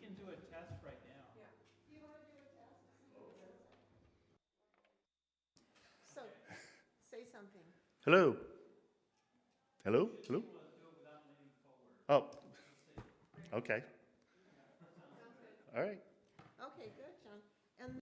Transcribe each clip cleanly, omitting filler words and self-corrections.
can do a test right now. Yeah. Do you want to do a test? So, say something. Hello. Hello? Hello? Oh, okay. Sounds good. All right. Okay, good, John. And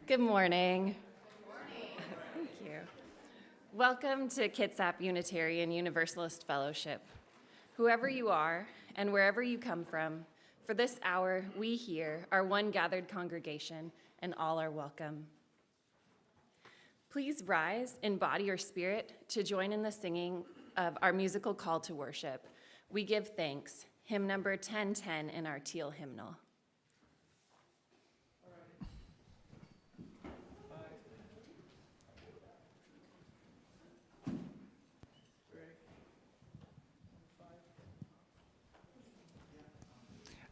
Good morning. Thank you. Welcome to Kitsap Unitarian Universalist Fellowship. Whoever you are and wherever you come from, for this hour we here are one gathered congregation and all are welcome. Please rise in body or spirit to join in the singing of our musical call to worship. We give thanks, hymn number 1010 in our teal hymnal.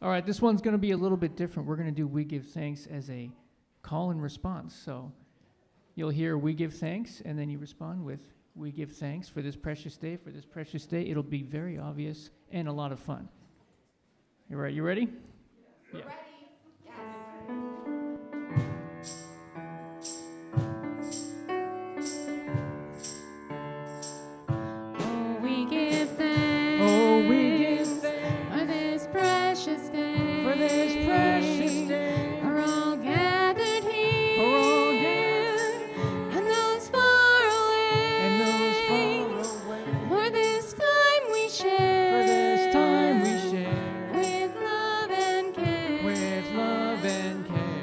All right, this one's going to be a little bit different. We're going to do We Give Thanks as a call and response. So you'll hear We Give Thanks, and then you respond with We Give Thanks for this precious day, for this precious day. It'll be very obvious and a lot of fun. All right, you ready? Yeah. Oh, we give thanks. Oh, we give thanks for this precious day. for this precious day. We're all gathered here. We're all gathered. And those far away. And those far away. For this time we share. For this time we share. With love and care. With love and care.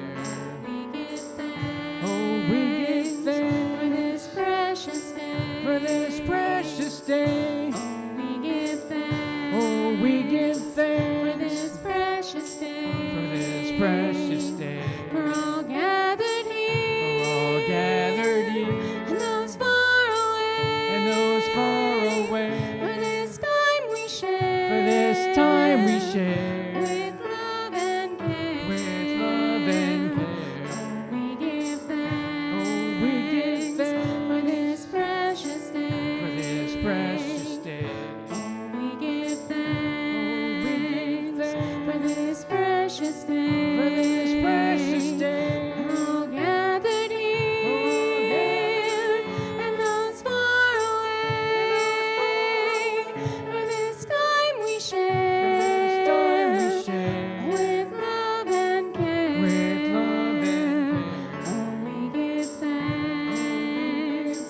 We give thanks. Oh, we give for thanks this precious day. for this precious day. Oh, we give thanks. Oh, we give for thanks this precious day. for this precious day. We're all gathered here. We're all gathered here. And those far away. And those far away. For this time we share. For this time we share. With love and care. With love and care. Oh, we give thanks. Oh, we give thanks for this precious day. for this precious day. Oh, we give Oh, we give thanks thanks for this precious day. for this precious day. We're all gathered here. And those far away. For this time we share. For this time we share. With love and care. With love and care. Oh, we give thanks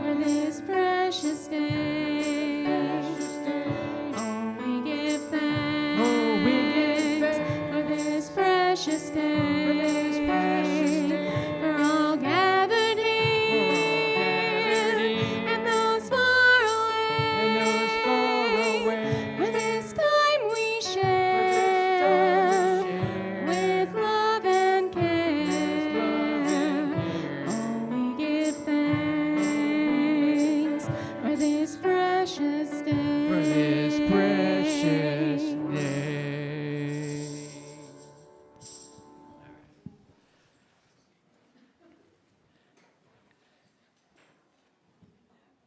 for this precious day. Oh, we give thanks Oh, we give thanks for this precious day. for this precious day. We're all gathered We're all here. gathered here. And those far away. And those far away. For this time we For share. this time we share. With love and care. With love and care. Oh, we give thanks for this precious day. For this precious day.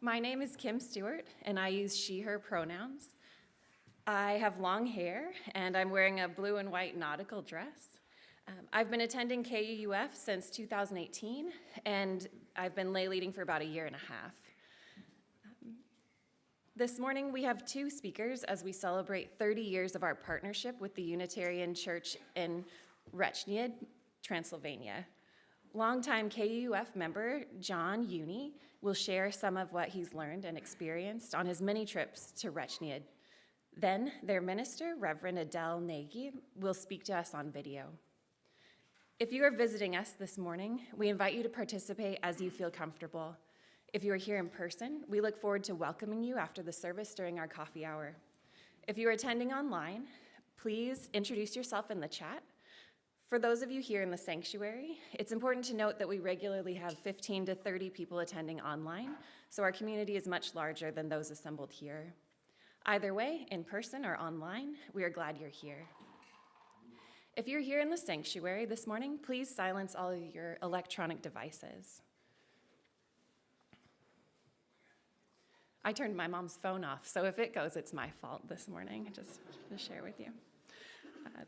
My name is Kim Stewart, and I use she, her pronouns. I have long hair, and I'm wearing a blue and white nautical dress. I've been attending KUUF since 2018, and I've been lay leading for about a year and a half. This morning, we have two speakers as we celebrate 30 years of our partnership with the Unitarian Church in Recsenyed, Transylvania. Longtime KUUF member John Younie will share some of what he's learned and experienced on his many trips to Recsenyed. Then their minister, Reverend Adel Nagy, will speak to us on video. If you are visiting us this morning, we invite you to participate as you feel comfortable. If you are here in person, we look forward to welcoming you after the service during our coffee hour. If you are attending online, please introduce yourself in the chat. For those of you here in the sanctuary, it's important to note that we regularly have 15 to 30 people attending online, so our community is much larger than those assembled here. Either way, in person or online, we are glad you're here. If you're here in the sanctuary this morning, please silence all of your electronic devices. I turned my mom's phone off, so if it goes, it's my fault this morning, just to share with you.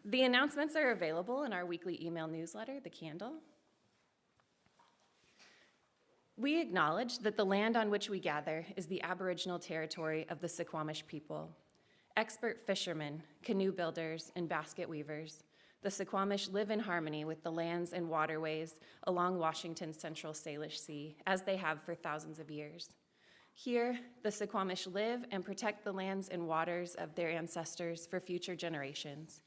The announcements are available in our weekly email newsletter, The Candle. We acknowledge that the land on which we gather is the Aboriginal territory of the Suquamish people. Expert fishermen, canoe builders, and basket weavers, the Suquamish live in harmony with the lands and waterways along Washington's Central Salish Sea, as they have for thousands of years. Here, the Suquamish live and protect the lands and waters of their ancestors for future generations,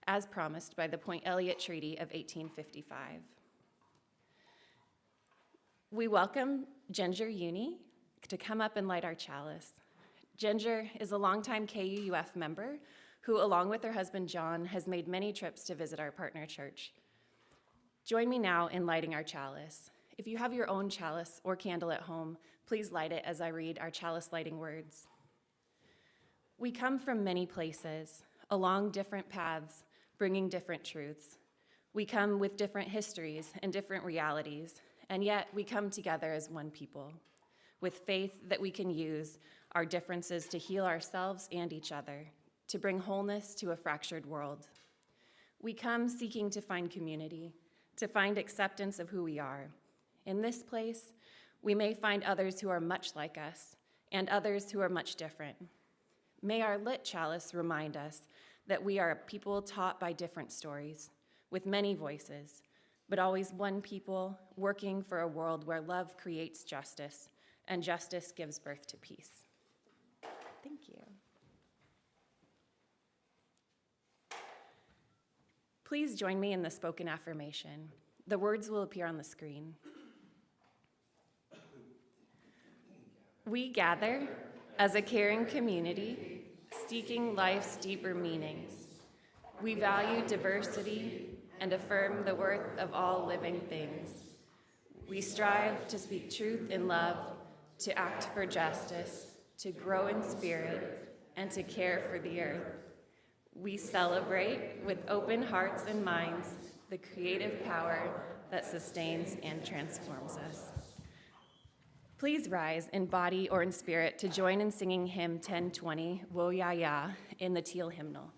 as promised by the Point Elliott Treaty of 1855. We welcome John Younie to come up and light our chalice. Ginger is a longtime KUUF member who, along with her husband John, has made many trips to visit our partner church. Join me now in lighting our chalice. If you have your own chalice or candle at home, please light it as I read our chalice lighting words. We come from many places, along different paths, bringing different truths. We come with different histories and different realities, and yet we come together as one people, with faith that we can use our differences to heal ourselves and each other, to bring wholeness to a fractured world. We come seeking to find community, to find acceptance of who we are. In this place, we may find others who are much like us and others who are much different. May our lit chalice remind us that we are a people taught by different stories, with many voices, but always one people working for a world where love creates justice and justice gives birth to peace. Thank you. Please join me in the spoken affirmation. The words will appear on the screen. We gather as a caring community, seeking life's deeper meanings. We value diversity and affirm the worth of all living things. We strive to speak truth in love, to act for justice, to grow in spirit, and to care for the earth. We celebrate with open hearts and minds the creative power that sustains and transforms us. Please rise in body or in spirit to join in singing hymn 1020, Wo Ya Ya, in the Teal hymnal.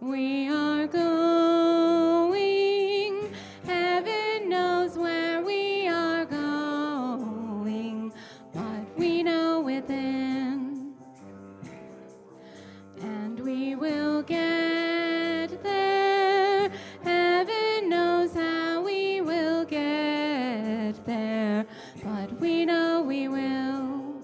We are going, heaven knows where we are going, but we know within, and we will get there. Heaven knows how we will get there, but we know we will.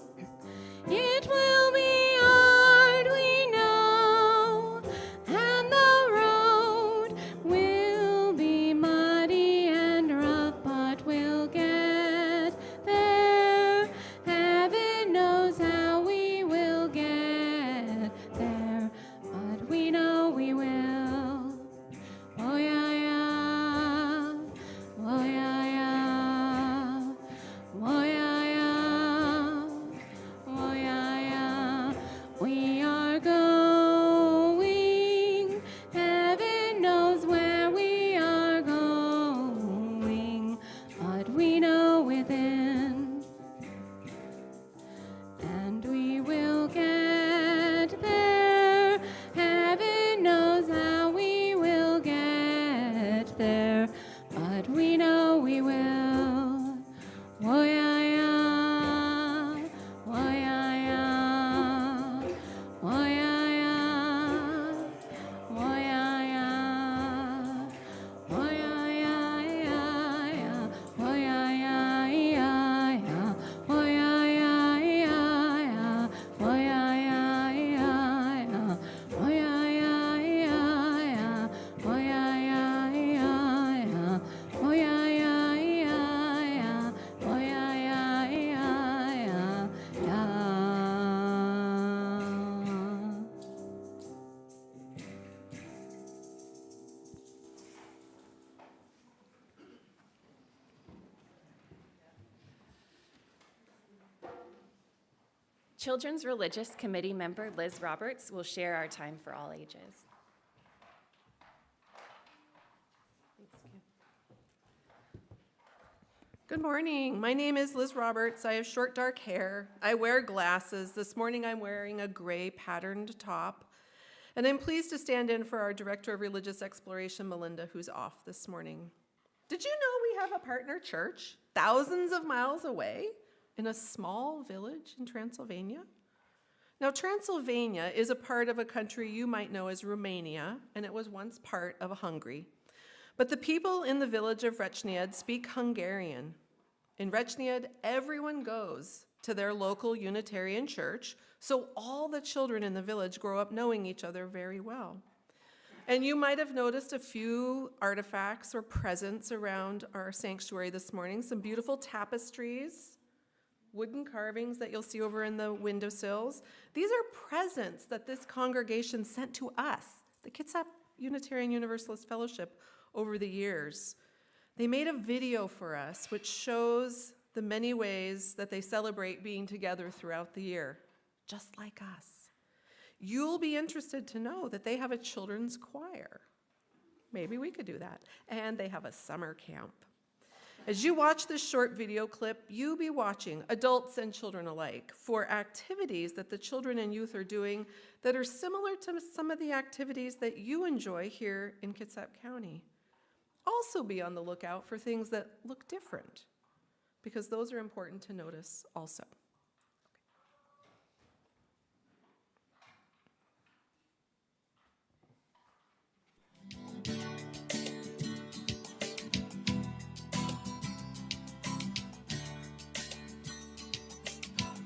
It will be hard, we know, and the road will be muddy and rough, but we'll get there. Heaven knows how we will get there, but we know we will. Oh yeah, yeah. Oh yeah, yeah. Oh yeah, yeah. Oh yeah, yeah. We are going. Heaven knows where we are going, but we know within, and we will get there. Heaven knows how we will get there, but we know we will. Oh yeah, yeah. Oh yeah, yeah. Oh yeah, yeah. Oh yeah, yeah. Oh yeah, yeah, yeah, yeah. Oh yeah, yeah, yeah, yeah. Oh yeah, yeah, yeah, yeah. Oh yeah, yeah, yeah, yeah. Oh yeah, yeah, yeah, yeah. Oh yeah, yeah, yeah, yeah. Oh yeah, yeah, yeah, yeah. Oh yeah, yeah, yeah, yeah. Children's Religious Committee member Liz Roberts will share our time for all ages. Good morning. My name is Liz Roberts. I have short dark hair. I wear glasses. This morning I'm wearing a gray patterned top. And I'm pleased to stand in for our Director of Religious Exploration, Melinda, who's off this morning. Did you know we have a partner church thousands of miles away in a small village in Transylvania? Now, Transylvania is a part of a country you might know as Romania, and it was once part of Hungary. But the people in the village of Recesenyed speak Hungarian. In Recesenyed, everyone goes to their local Unitarian church, so all the children in the village grow up knowing each other very well. And you might have noticed a few artifacts or presents around our sanctuary this morning, some beautiful tapestries, wooden carvings that you'll see over in the windowsills. These are presents that this congregation sent to us, the Kitsap Unitarian Universalist Fellowship, over the years. They made a video for us which shows the many ways that they celebrate being together throughout the year, just like us. You'll be interested to know that they have a children's choir. Maybe we could do that. And they have a summer camp. As you watch this short video clip, you'll be watching, adults and children alike, for activities that the children and youth are doing that are similar to some of the activities that you enjoy here in Kitsap County. Also be on the lookout for things that look different, because those are important to notice also.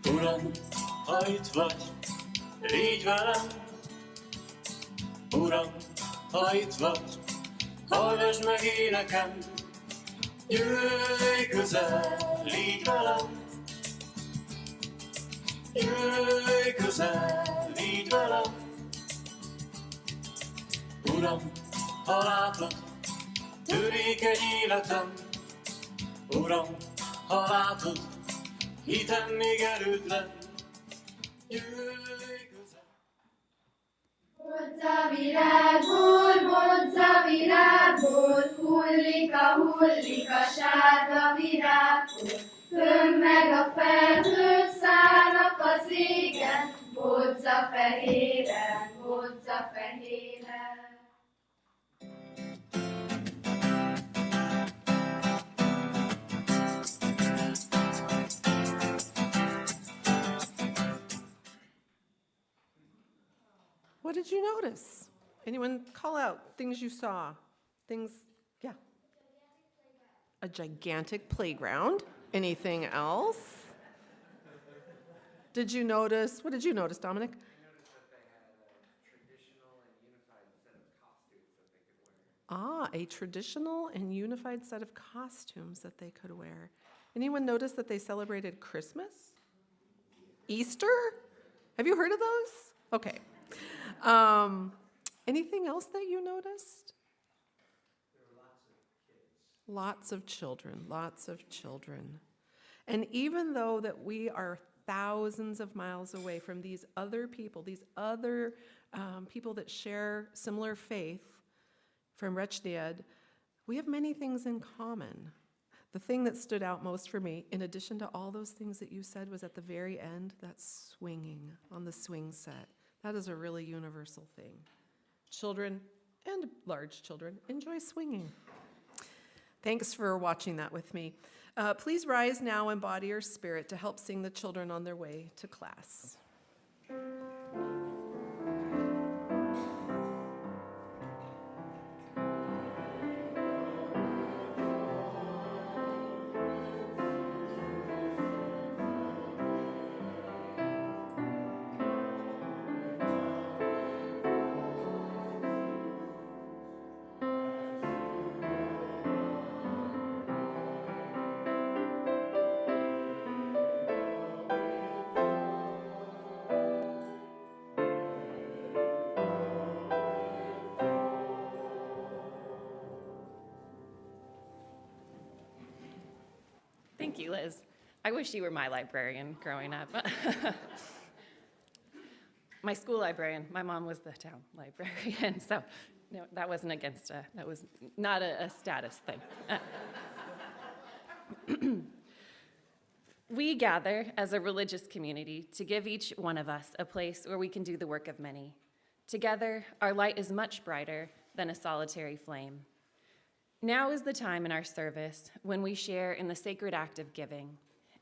Uram, ha itt vagy, légy velem. Uram, ha itt vagy, hallgass meg énekem. Jöjj közel, légy velem. Jöjj közel, légy velem. Uram, ha látod, törékeny életem. Uram, ha látod, hitem még erőtlen. Jöjj közel. Bodza virágból, hullik a sárga virágból. Fönn meg a felhők szállnak az égen, bodza fehéren, bodza fehéren. What did you notice? Anyone call out things you saw? Things, yeah. A gigantic playground. Anything else? Did you notice, what did you notice, Dominic? I noticed that they had a traditional and unified set of costumes that they could wear. Ah, a traditional and unified set of costumes that they could wear. Anyone notice that they celebrated Christmas? Easter? Have you heard of those? Okay. Anything else that you noticed? There were lots of kids. Lots of children, lots of children. And even though that we are thousands of miles away from these other people people that share similar faith from Recesenyed, we have many things in common. The thing that stood out most for me, in addition to all those things that you said, was at the very end, that swinging on the swing set. That is a really universal thing. Children and large children enjoy swinging. Thanks for watching that with me. Please rise now in body or spirit to help sing the children on their way to class. Thank you, Liz. I wish you were my librarian growing up. My school librarian, my mom was the town librarian, so no, that wasn't that was not a status thing. We gather as a religious community to give each one of us a place where we can do the work of many. Together, our light is much brighter than a solitary flame. Now is the time in our service when we share in the sacred act of giving,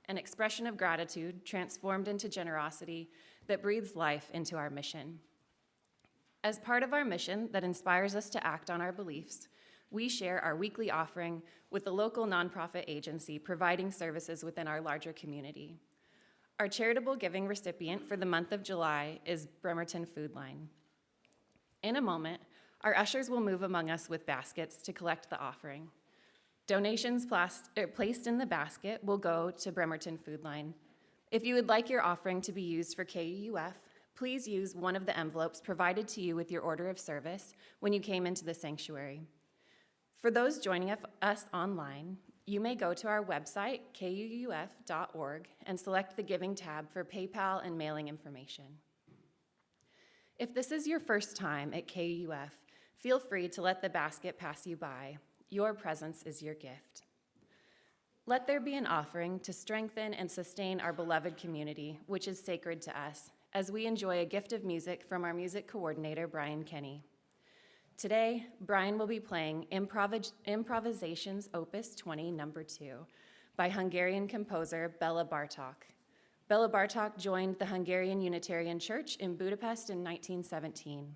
an expression of gratitude transformed into generosity that breathes life into our mission. As part of our mission that inspires us to act on our beliefs, we share our weekly offering with the local nonprofit agency providing services within our larger community. Our charitable giving recipient for the month of July is Bremerton Food Line. In a moment, our ushers will move among us with baskets to collect the offering. Donations placed in the basket will go to Bremerton Food Line, If you would like your offering to be used for KUUF, please use one of the envelopes provided to you with your order of service when you came into the sanctuary. For those joining us online, you may go to our website, kuuf.org, and select the Giving tab for PayPal and mailing information. If this is your first time at KUUF, feel free to let the basket pass you by. Your presence is your gift. Let there be an offering to strengthen and sustain our beloved community, which is sacred to us, as we enjoy a gift of music from our music coordinator, Brian Kenny. Today, Brian will be playing Improvisations Opus 20, number 2, by Hungarian composer Bela Bartok. Bela Bartok joined the Hungarian Unitarian Church in Budapest in 1917.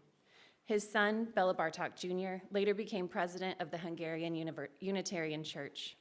His son, Bela Bartok Jr., later became president of the Hungarian Unitarian Church.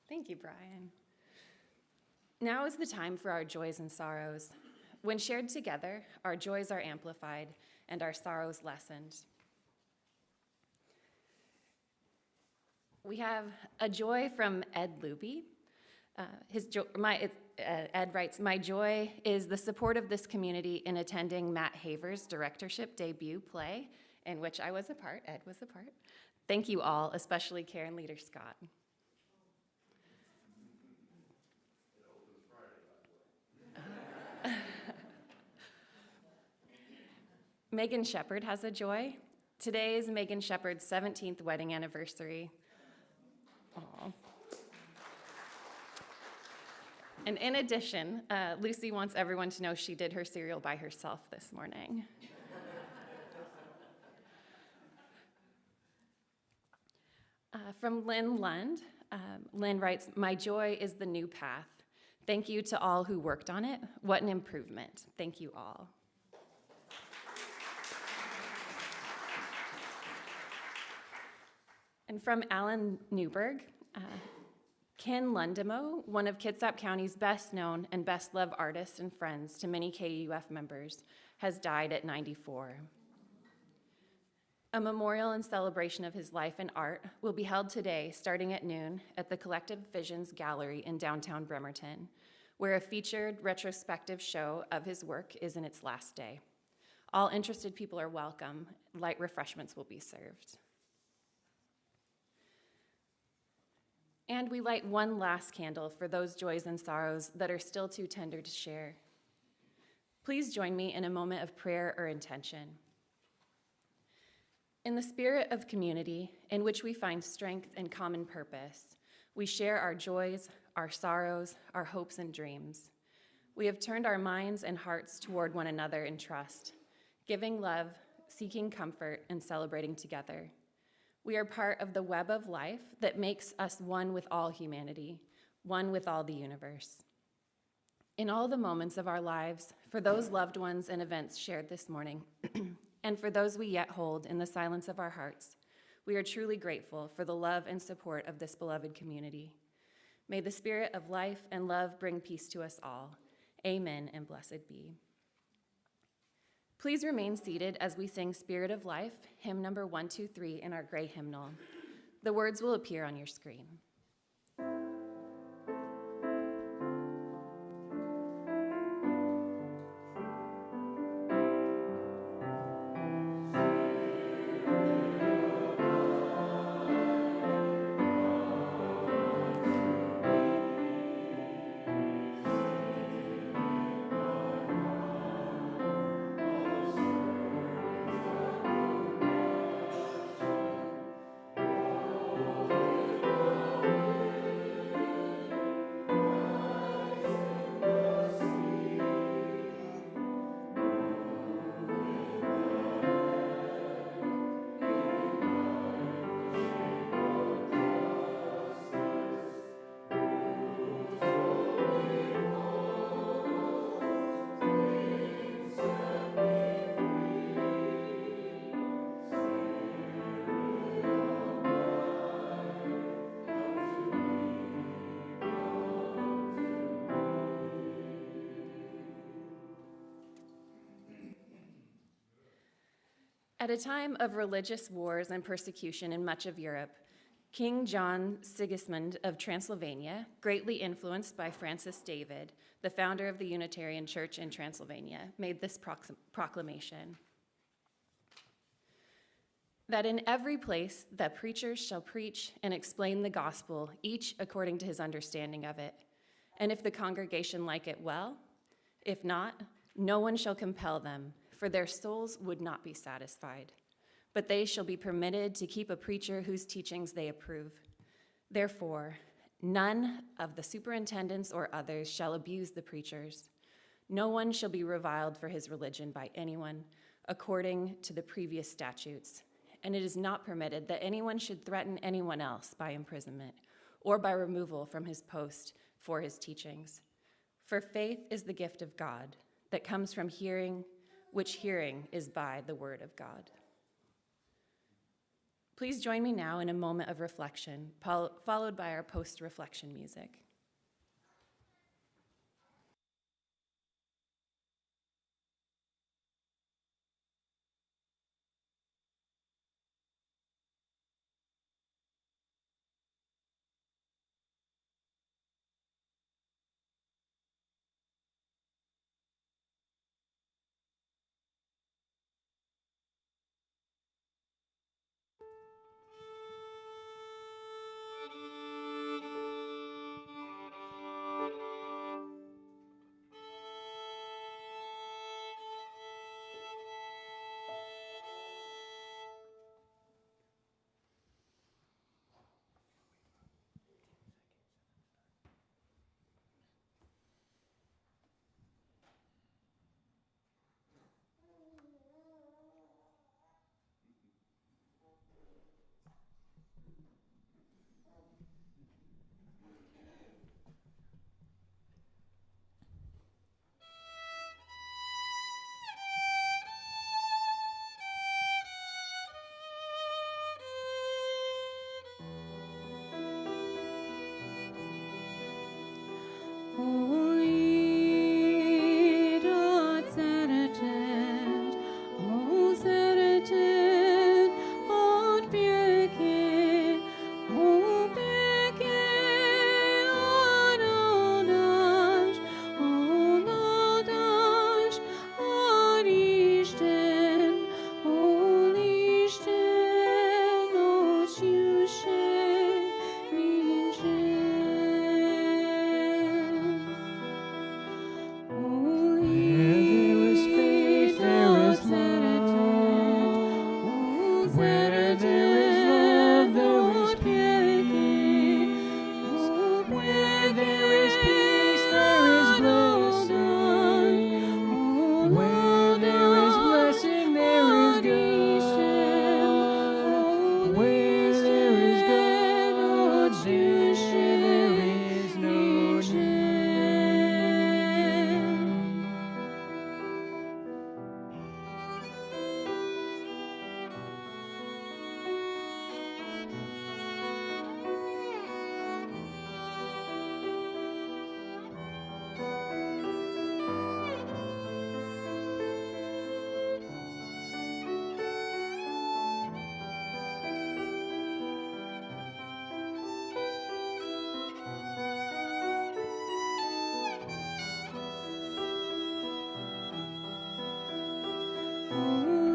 Thank you, Brian. Now is the time for our joys and sorrows. When shared together, our joys are amplified and our sorrows lessened. We have a joy from Ed Luby. Ed writes, "My joy is the support of this community in attending Matt Haver's directorship debut play, in which I was a part, Ed was a part. Thank you all, especially Karen Leader Scott." Megan Shepard has a joy. Today is Megan Shepard's 17th wedding anniversary. Aww. And in addition, Lucy wants everyone to know she did her cereal by herself this morning. From Lynn Lund, Lynn writes, "My joy is the new path. Thank you to all who worked on it. What an improvement. Thank you all." And from Alan Newberg, Ken Lundemo, one of Kitsap County's best known and best loved artists and friends to many KUF members, has died at 94. A memorial and celebration of his life and art will be held today starting at noon at the Collective Visions Gallery in downtown Bremerton, where a featured retrospective show of his work is in its last day. All interested people are welcome. Light refreshments will be served. And we light one last candle for those joys and sorrows that are still too tender to share. Please join me in a moment of prayer or intention. In the spirit of community, in which we find strength and common purpose, we share our joys, our sorrows, our hopes and dreams. We have turned our minds and hearts toward one another in trust, giving love, seeking comfort, and celebrating together. We are part of the web of life that makes us one with all humanity, one with all the universe. In all the moments of our lives, for those loved ones and events shared this morning, and for those we yet hold in the silence of our hearts, we are truly grateful for the love and support of this beloved community. May the spirit of life and love bring peace to us all. Amen and blessed be. Please remain seated as we sing Spirit of Life, hymn number 123 in our gray hymnal. The words will appear on your screen. At a time of religious wars and persecution in much of Europe, King John Sigismund of Transylvania, greatly influenced by Francis David, the founder of the Unitarian Church in Transylvania, made this proclamation: that in every place the preachers shall preach and explain the gospel, each according to his understanding of it. And if the congregation like it, well; if not, no one shall compel them, for their souls would not be satisfied. But they shall be permitted to keep a preacher whose teachings they approve. Therefore, none of the superintendents or others shall abuse the preachers. No one shall be reviled for his religion by anyone according to the previous statutes. And it is not permitted that anyone should threaten anyone else by imprisonment or by removal from his post for his teachings. For faith is the gift of God that comes from hearing, which hearing is by the word of God. Please join me now in a moment of reflection, followed by our post-reflection music. Where there is peace, there is blessing. Where there is blessing, there is good. Where there is God, there is no shame.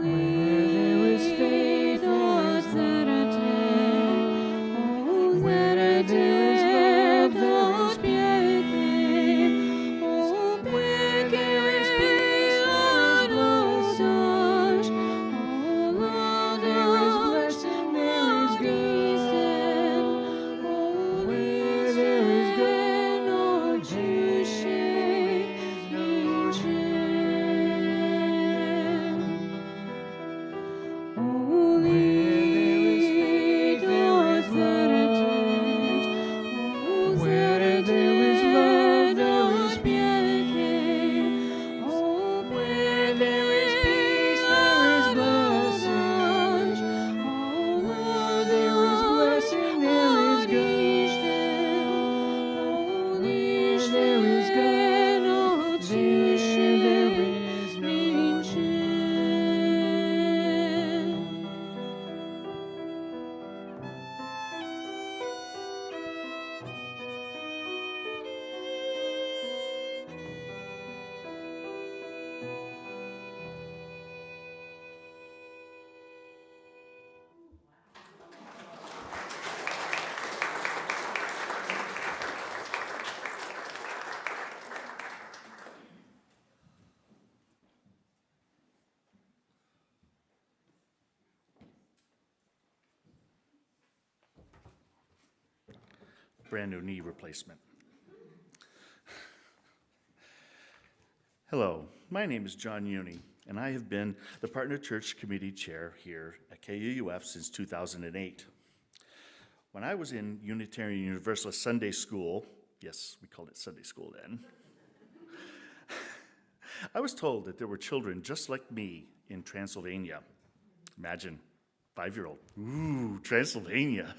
Where there is faith, oh, Zarathustra. Where there is love, there is piety. Where there is peace, there is blessing. There is blessing, there is good. Where there is good, no shame, no shame. Where there is love, there is piety. Where there is peace, there is blessing. Where there is blessing, there is good. Where there is good, there is no shame. Brand new knee replacement. Hello, my name is John Younie, and I have been the Partner Church Committee Chair here at KUUF since 2008. When I was in Unitarian Universalist Sunday School, yes, we called it Sunday School then, I was told that there were children just like me in Transylvania. Imagine, 5-year-old, ooh, Transylvania.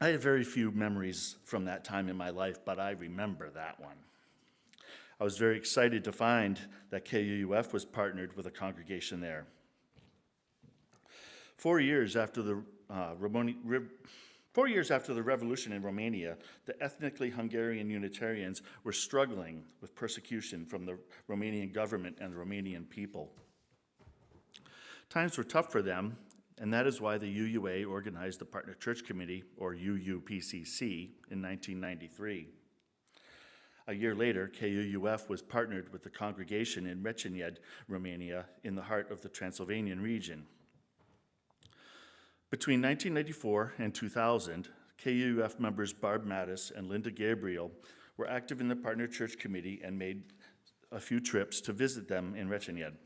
I have very few memories from that time in my life, but I remember that one. I was very excited to find that KUUF was partnered with a congregation there. 4 years after the revolution in Romania, the ethnically Hungarian Unitarians were struggling with persecution from the Romanian government and the Romanian people. Times were tough for them, and that is why the UUA organized the Partner Church Committee, or UUPCC, in 1993. A year later, KUUF was partnered with the congregation in Recesenyed, Romania, in the heart of the Transylvanian region. Between 1994 and 2000, KUUF members Barb Mattis and Linda Gabriel were active in the Partner Church Committee and made a few trips to visit them in Recesenyed.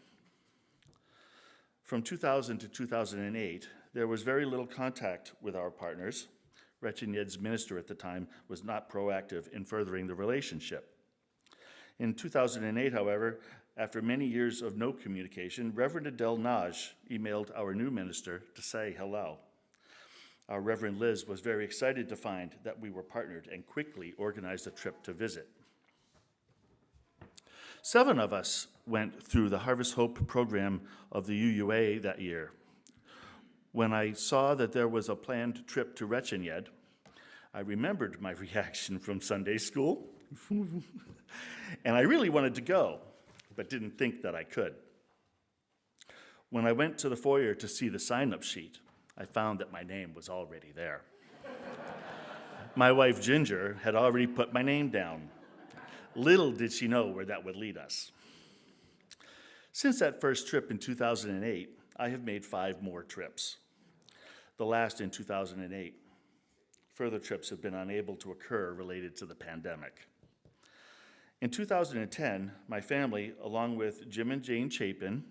From 2000 to 2008, there was very little contact with our partners. Recesenyed's minister at the time was not proactive in furthering the relationship. In 2008, however, after many years of no communication, Reverend Adel Nagy emailed our new minister to say hello. Our Reverend Liz was very excited to find that we were partnered and quickly organized a trip to visit. 7 of us went through the Harvest Hope program of the UUA that year. When I saw that there was a planned trip to Recesenyed, I remembered my reaction from Sunday school, and I really wanted to go, but didn't think that I could. When I went to the foyer to see the sign-up sheet, I found that my name was already there. My wife, Ginger, had already put my name down. Little did she know where that would lead us. Since that first trip in 2008, I have made 5 more trips, the last in 2008. Further trips have been unable to occur related to the pandemic. In 2010, my family, along with Jim and Jane Chapin,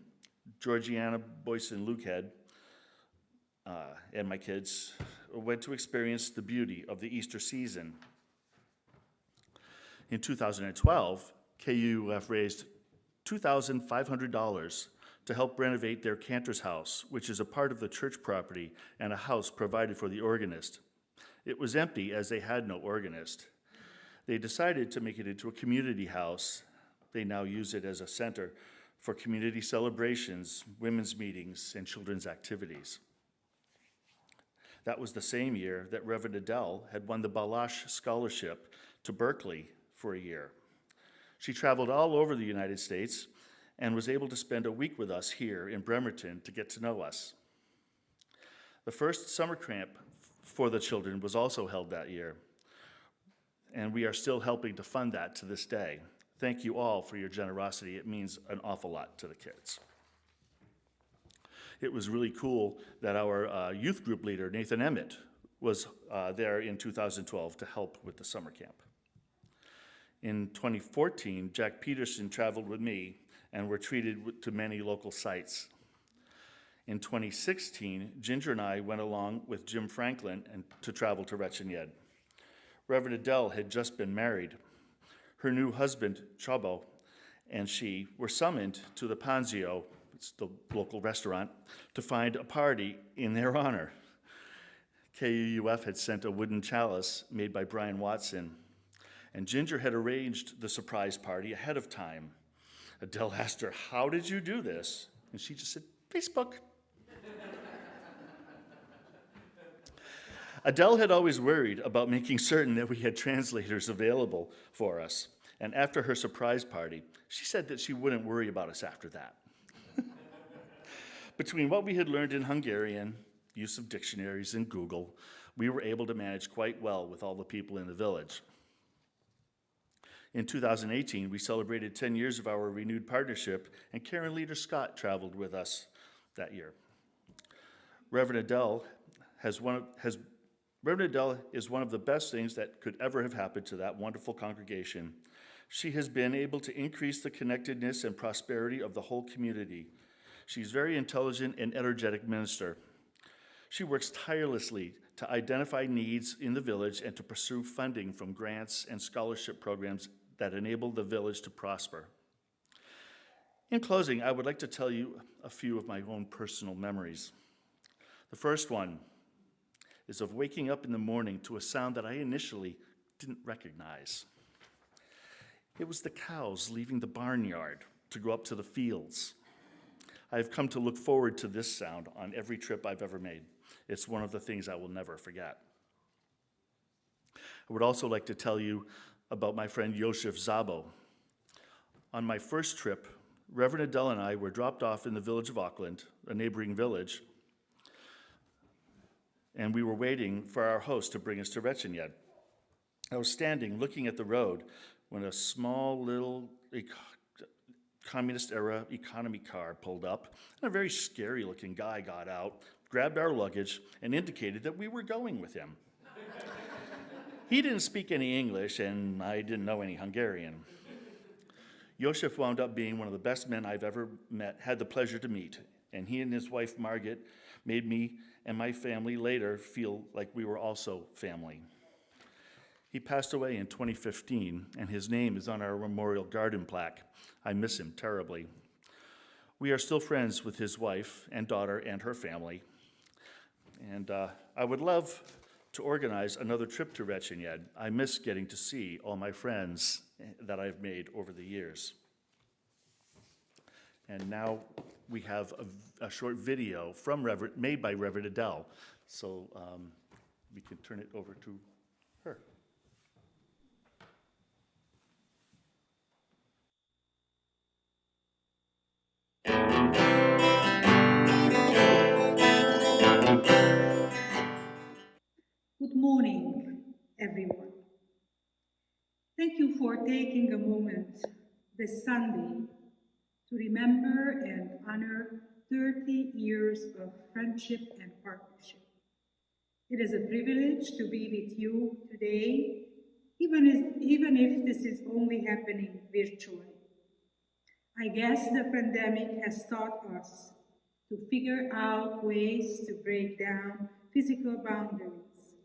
Georgiana Boyson Lukehead, and my kids, went to experience the beauty of the Easter season. In 2012, KUUF raised $2,500 to help renovate their Cantor's house, which is a part of the church property and a house provided for the organist. It was empty as they had no organist. They decided to make it into a community house. They now use it as a center for community celebrations, women's meetings, and children's activities. That was the same year that Reverend Adel had won the Balash Scholarship to Berkeley for a year. She traveled all over the United States and was able to spend a week with us here in Bremerton to get to know us. The first summer camp for the children was also held that year, and we are still helping to fund that to this day. Thank you all for your generosity. It means an awful lot to the kids. It was really cool that our youth group leader, Nathan Emmett, was there in 2012 to help with the summer camp. In 2014, Jack Peterson traveled with me and were treated to many local sites. In 2016, Ginger and I went along with Jim Franklin to travel to Recesenyed. Reverend Adel had just been married. Her new husband, Chabo, and she were summoned to the Panzio, it's the local restaurant, to find a party in their honor. KUUF had sent a wooden chalice made by Brian Watson, and Ginger had arranged the surprise party ahead of time. Adele asked her, "How did you do this?" And she just said, "Facebook." Adele had always worried about making certain that we had translators available for us. And after her surprise party, she said that she wouldn't worry about us after that. Between what we had learned in Hungarian, use of dictionaries, and Google, we were able to manage quite well with all the people in the village. In 2018, we celebrated 10 years of our renewed partnership, and Karen Leader Scott traveled with us that year. Reverend Adele is one of the best things that could ever have happened to that wonderful congregation. She has been able to increase the connectedness and prosperity of the whole community. She's a very intelligent and energetic minister. She works tirelessly to identify needs in the village and to pursue funding from grants and scholarship programs that enable the village to prosper. In closing, I would like to tell you a few of my own personal memories. The first one is of waking up in the morning to a sound that I initially didn't recognize. It was the cows leaving the barnyard to go up to the fields. I have come to look forward to this sound on every trip I've ever made. It's one of the things I will never forget. I would also like to tell you about my friend Yosef Zabo. On my first trip, Reverend Adele and I were dropped off in the village of Auckland, a neighboring village, and we were waiting for our host to bring us to Recesenyed. I was standing looking at the road when a small little communist-era economy car pulled up, and a very scary-looking guy got out, grabbed our luggage, and indicated that we were going with him. He didn't speak any English, and I didn't know any Hungarian. Yosef wound up being one of the best men I've ever had the pleasure to meet, and he and his wife, Margaret, made me and my family later feel like we were also family. He passed away in 2015, and his name is on our memorial garden plaque. I miss him terribly. We are still friends with his wife and daughter and her family, and I would love to organize another trip to Recesenyed. I miss getting to see all my friends that I've made over the years. And now we have a short video made by Reverend Adele, so we can turn it over to her. Good morning, everyone. Thank you for taking a moment this Sunday to remember and honor 30 years of friendship and partnership. It is a privilege to be with you today, even if this is only happening virtually. I guess the pandemic has taught us to figure out ways to break down physical boundaries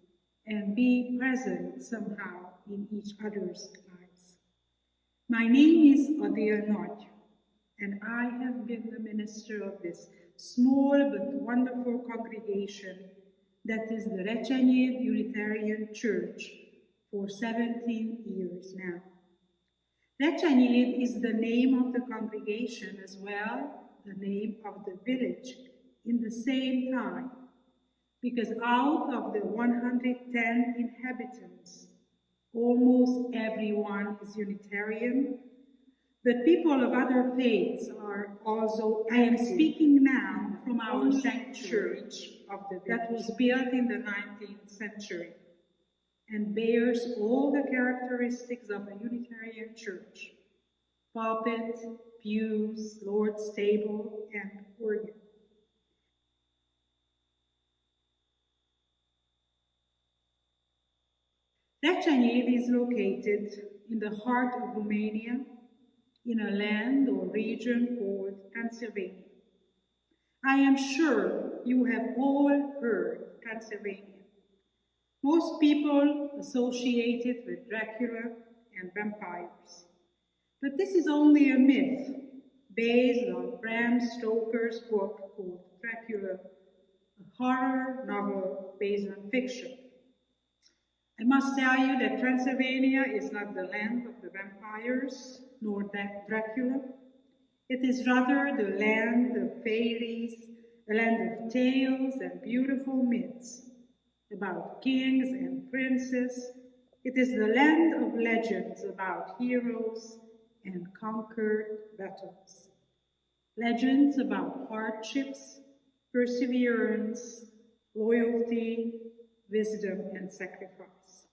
and be present somehow in each other's lives. My name is Adel Nagy, and I have been the minister of this small but wonderful congregation that is the Recesenyed Unitarian Church for 17 years now. Recesenyed is the name of the congregation as well, the name of the village in the same time, because out of the 110 inhabitants, almost everyone is Unitarian, but people of other faiths are also. I am speaking now from our sanctuary that was built in the 19th century and bears all the characteristics of a Unitarian church: pulpit, pews, Lord's table, and organ. Recesenyed is located in the heart of Romania, in a land or region called Transylvania. I am sure you have all heard of Transylvania. Most people associate it with Dracula and vampires. But this is only a myth based on Bram Stoker's book called Dracula, a horror novel based on fiction. I must tell you that Transylvania is not the land of the vampires, nor that Dracula. It is rather the land of fairies, a land of tales and beautiful myths about kings and princes. It is the land of legends about heroes and conquered battles. Legends about hardships, perseverance, loyalty, wisdom, and sacrifice.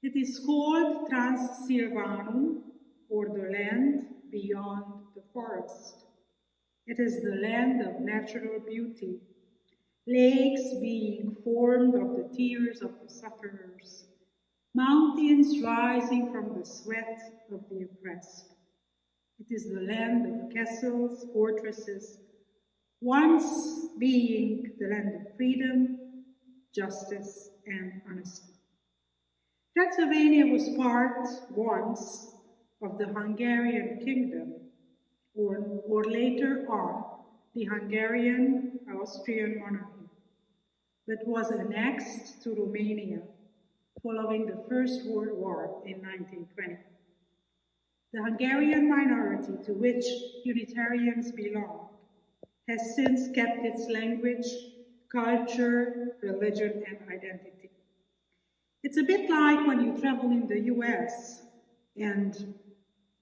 It is called Transylvania, or the land beyond the forest. It is the land of natural beauty, lakes being formed of the tears of the sufferers, mountains rising from the sweat of the oppressed. It is the land of castles, fortresses, once being the land of freedom, justice, and honesty. Transylvania was part once of the Hungarian kingdom, or later on the Hungarian-Austrian monarchy, but was annexed to Romania following the First World War in 1920. The Hungarian minority to which Unitarians belong has since kept its language, culture, religion, and identity. It's a bit like when you travel in the US and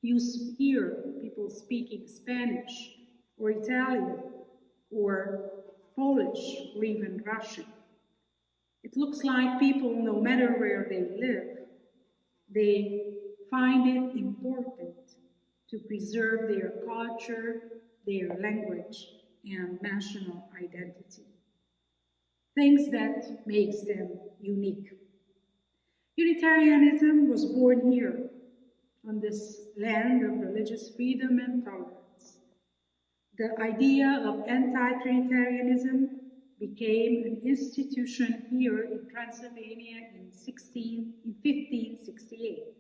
you hear people speaking Spanish or Italian or Polish or even Russian. It looks like people, no matter where they live, they find it important to preserve their culture, their language, and national identity. Things that makes them unique. Unitarianism was born here, on this land of religious freedom and tolerance. The idea of anti-Trinitarianism became an institution here in Transylvania in 1568,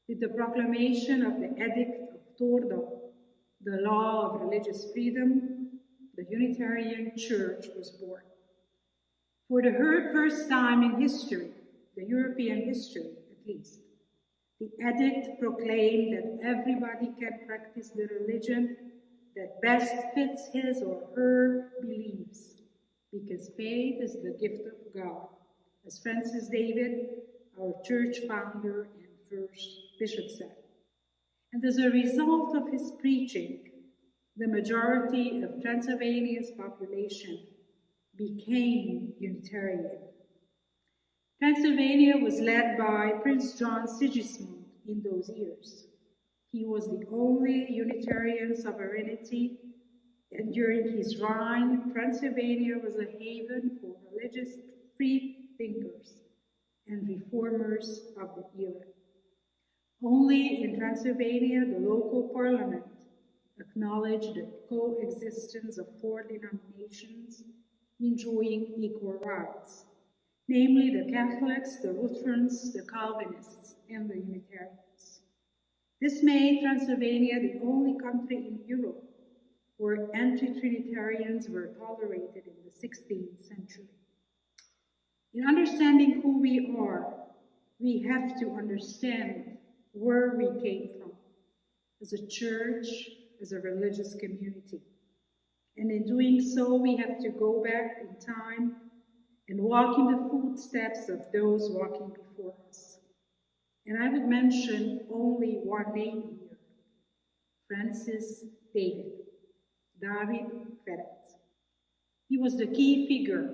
with the proclamation of the Edict of Tordo, the law of religious freedom. The Unitarian Church was born. For the first time in history, the European history at least, the edict proclaimed that everybody can practice the religion that best fits his or her beliefs, because faith is the gift of God, as Francis David, our church founder and first bishop, said. And as a result of his preaching, the majority of Transylvania's population became Unitarian. Transylvania was led by Prince John Sigismund in those years. He was the only Unitarian sovereignty, and during his reign, Transylvania was a haven for religious free thinkers and reformers of the era. Only in Transylvania, the local parliament acknowledged the coexistence of 4 denominations enjoying equal rights, namely the Catholics, the Lutherans, the Calvinists, and the Unitarians. This made Transylvania the only country in Europe where anti-Trinitarians were tolerated in the 16th century. In understanding who we are, we have to understand where we came from, as a church, as a religious community. And in doing so, we have to go back in time and walk in the footsteps of those walking before us. And I would mention only one name here, Francis David Ferret. He was the key figure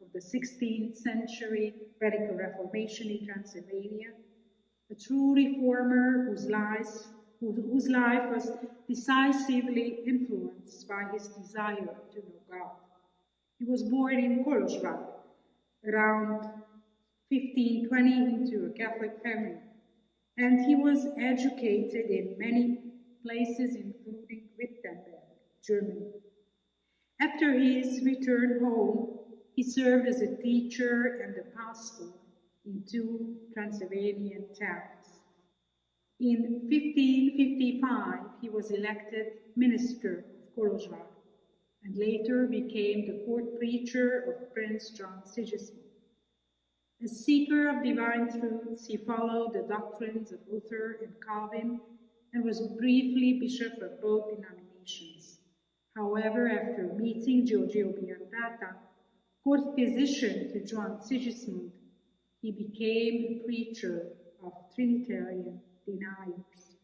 of the 16th century radical reformation in Transylvania, a true reformer whose life was decisively influenced by his desire to know God. He was born in Kolozsvár around 1520 into a Catholic family, and he was educated in many places, including Wittenberg, Germany. After his return home, he served as a teacher and a pastor in 2 Transylvanian towns. In 1555, he was elected minister of Kolozsvár and later became the court preacher of Prince John Sigismund. A seeker of divine truths, he followed the doctrines of Luther and Calvin and was briefly bishop of both denominations. However, after meeting Giorgio Biandata, court physician to John Sigismund, he became a preacher of Trinitarian deniers.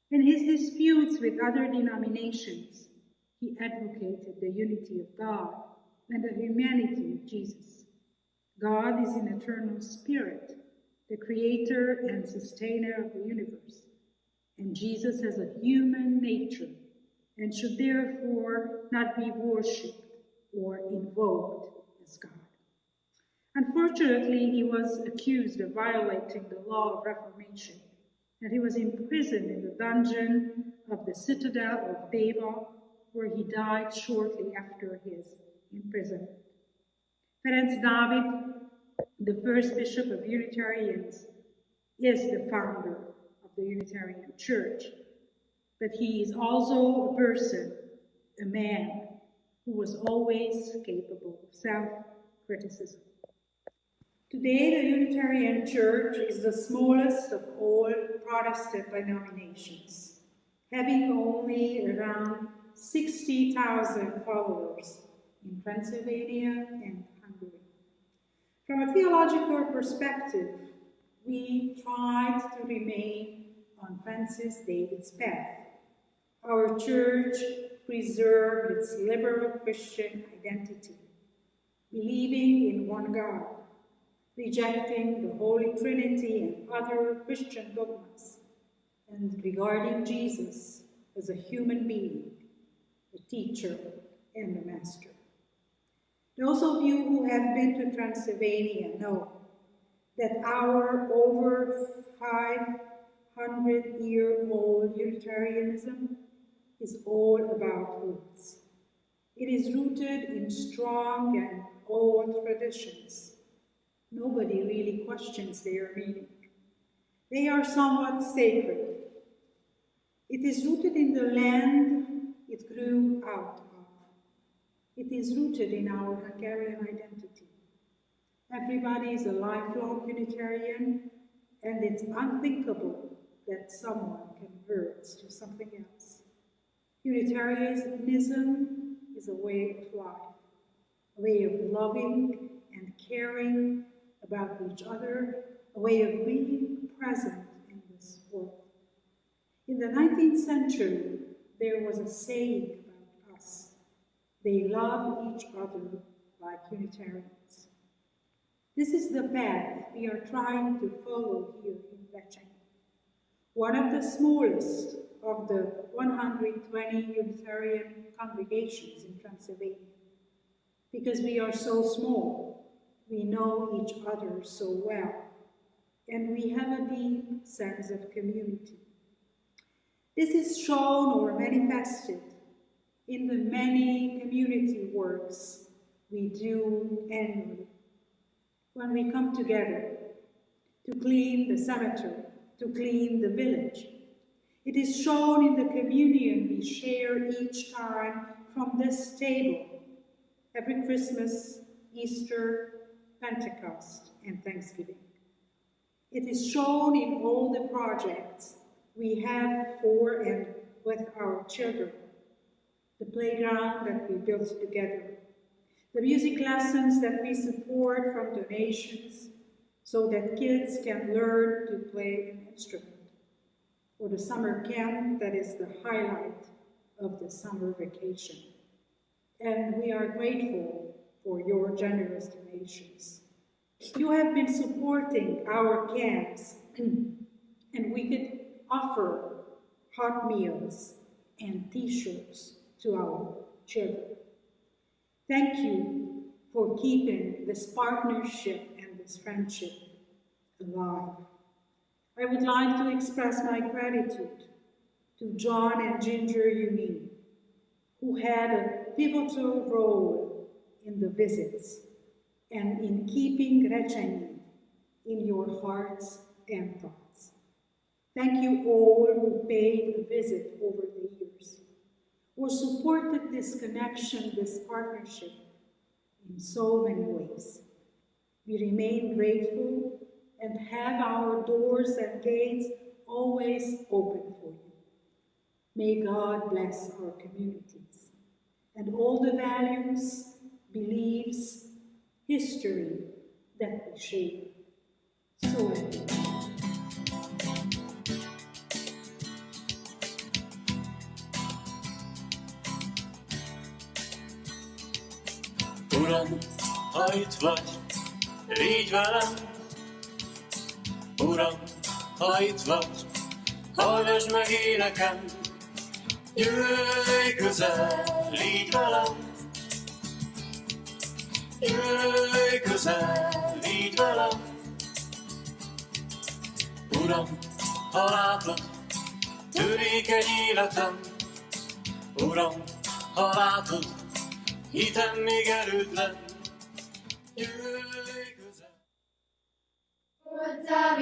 In his disputes with other denominations, he advocated the unity of God and the humanity of Jesus. God is an eternal spirit, the creator and sustainer of the universe, and Jesus has a human nature and should therefore not be worshipped or invoked as God. Unfortunately, he was accused of violating the law of Reformation, and he was imprisoned in the dungeon of the citadel of Deva, where he died shortly after his imprisonment. Ferenc David, the first bishop of Unitarians, is the founder of the Unitarian Church, but he is also a person, a man, who was always capable of self-criticism. Today, the Unitarian Church is the smallest of all Protestant denominations, having only around 60,000 followers in Transylvania and Hungary. From a theological perspective, we tried to remain on Francis David's path. Our church preserved its liberal Christian identity, believing in one God, rejecting the Holy Trinity and other Christian dogmas, and regarding Jesus as a human being, a teacher, and a master. Those of you who have been to Transylvania know that our over 500-year-old Unitarianism is all about roots. It is rooted in strong and old traditions. Nobody really questions their meaning. They are somewhat sacred. It is rooted in the land it grew out of. It is rooted in our Hungarian identity. Everybody is a lifelong Unitarian, and it's unthinkable that someone converts to something else. Unitarianism is a way of life, a way of loving and caring about each other, a way of being present in this world. In the 19th century, there was a saying about us: they love each other like Unitarians. This is the path we are trying to follow here in Recsenyed, one of the smallest of the 120 Unitarian congregations in Transylvania. Because we are so small, We know each other so well, and we have a deep sense of community. This is shown or manifested in the many community works we do annually. When we come together to clean the cemetery, to clean the village, it is shown in the communion we share each time from this table, every Christmas, Easter, Pentecost, and Thanksgiving. It is shown in all the projects we have for and with our children, the playground that we built together, the music lessons that we support from donations so that kids can learn to play an instrument, or the summer camp that is the highlight of the summer vacation. And we are grateful for your generous donations. You have been supporting our camps, and we could offer hot meals and t-shirts to our children. Thank you for keeping this partnership and this friendship alive. I would like to express my gratitude to John and Ginger Younie, who had a pivotal role in the visits and in keeping Recesenyed in your hearts and thoughts. Thank you all who paid a visit over the years, or supported this connection, this partnership in so many ways. We remain grateful and have our doors and gates always open for you. May God bless our communities and all the values, beliefs, history that we share. So Uram, ha itt vagy, légy velem. Uram, ha itt vagy, hallgass meg énekem. Jöjj közel, légy velem. Jöjj közel, légy velem. Uram, ha látod, törékeny életem. Uram, ha látod, hitem még erőtlen. Jöjj közel. Bodza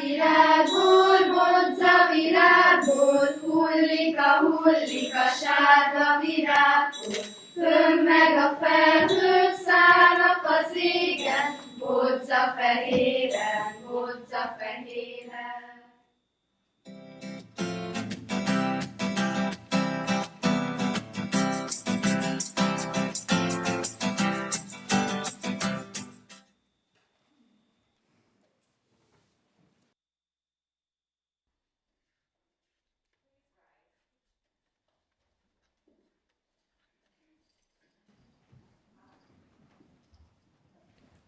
virágból, hullik a sárga virágból. Fönn meg a felhők szállnak az égen, bodza fehéren, bodza fehéren.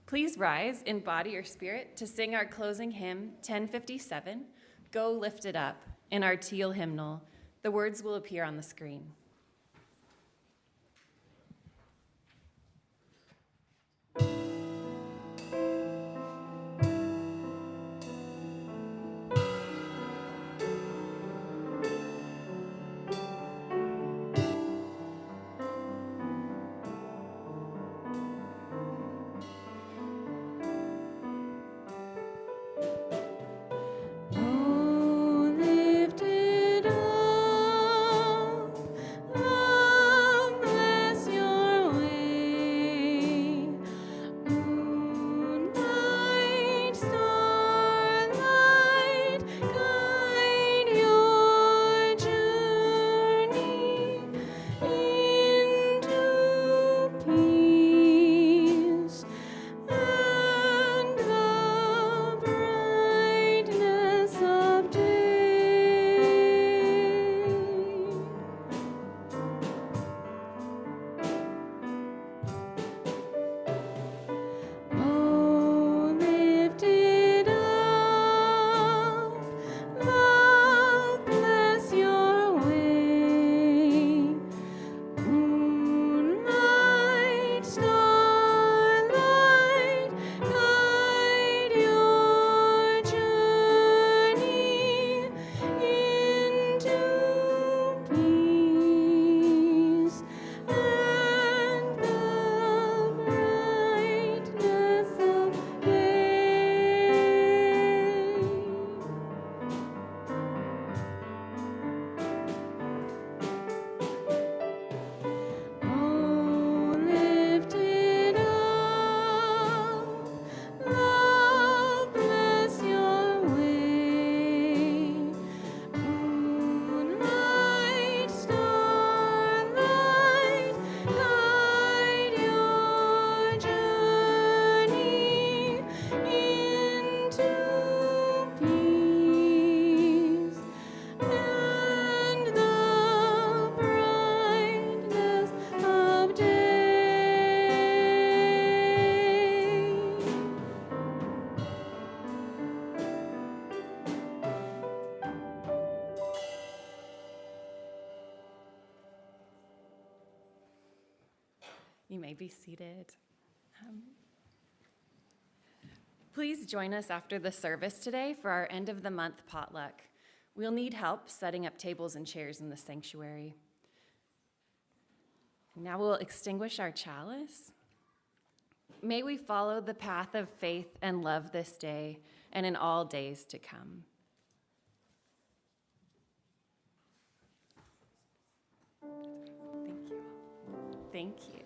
Please rise in body or spirit to sing our closing hymn, 1057, Go Lift It Up, in our teal hymnal. The words will appear on the screen. You may be seated. Please join us after the service today for our end of the month potluck. We'll need help setting up tables and chairs in the sanctuary. Now we'll extinguish our chalice. May we follow the path of faith and love this day and in all days to come. Thank you. Thank you.